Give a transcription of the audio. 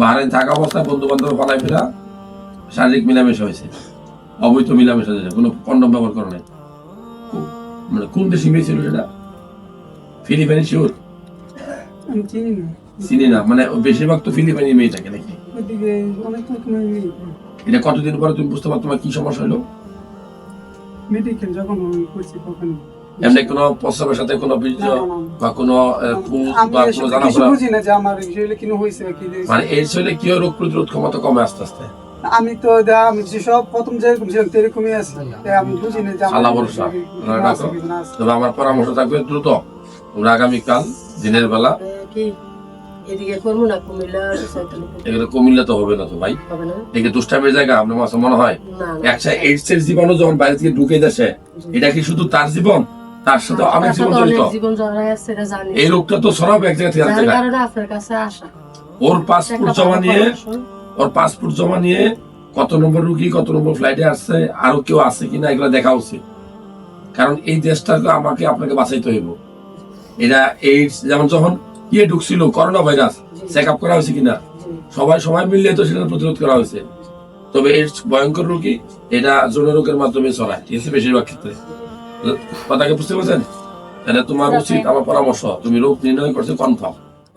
বাহারাইন থাকা অবস্থায় বন্ধু বান্ধব পালাই ফেরা শারীরিক মিলামেশা হয়েছে, অবৈধ মিলামেশা হয়েছে, কোনো কন্ডম ব্যবহার করে নাই। মানে কোন দেশে মেয়ে ছিল সেটা? ফিলিপাইনি শিওর? চিনি না, মানে বেশিরভাগ তো ফিলিপাইনি মেয়ে থাকে নাকি? এটা কতদিন পরে তুমি বুঝতে পারছো তোমার কি সমস্যা হলো? মেডিকেল যখন করছি তখন এমনি কোনো প্রস্রাবের সাথে কোনো বীর্য বা কোনো বা কোনো জানা বুঝি না যে আমার শরীরে কি হয়েছে কি মানে এই শরীরে কি রোগ প্রতিরোধ ক্ষমতা কমে আস্তে আস্তে? আমি তো আমি যেসব প্রথম যেরকম ছিলাম এরকমই আছি, আমি বুঝি না যে আল্লাহ ভরসা। তবে আমার পরামর্শ থাকবে দ্রুত তোমরা আগামীকাল দিনের বেলা এদিকে করবো না, কুমিল্লা এগুলো কুমিল্লা তো হবে না তো ভাই, এদিকে দুষ্টামের জায়গা আপনার মাসে মনে হয়। একটা এইডস এর জীবাণু যখন বাইরে থেকে ঢুকে যাচ্ছে, এটা কি শুধু তার জীবন, তার সাথে অনেক জীবন জড়িত। এই রোগটা তো ছড়াবে এক জায়গা থেকে আরেক জায়গায়। আপনার কাছে আসা ওর পাসপোর্ট জমা নিয়ে কত নম্বর রুগী কত নম্বর ফ্লাইটে আসছে, আরো কেউ আছে কিনা এগুলো দেখা উচিত। কারণ এই দেশটাকে আমাকে আপনাকে বাঁচাইতে হইব। এটা এইডস যেমন যখন ইয়ে ঢুকছিল করোনা ভাইরাস, চেক আপ করা হয়েছে কিনা, সবাই মিললে তো সেটা প্রতিরোধ করা হয়েছে। তবে এইডস ভয়ঙ্কর রোগী, এটা যৌন রোগের মাধ্যমে ছড়ায়, ঠিক আছে বেশিরভাগ ক্ষেত্রে। কথাকে বুঝতে পারছেন? তাহলে তোমার উচিত, আমার পরামর্শ, তুমি রোগ নির্ণয় করছো কনফার্ম,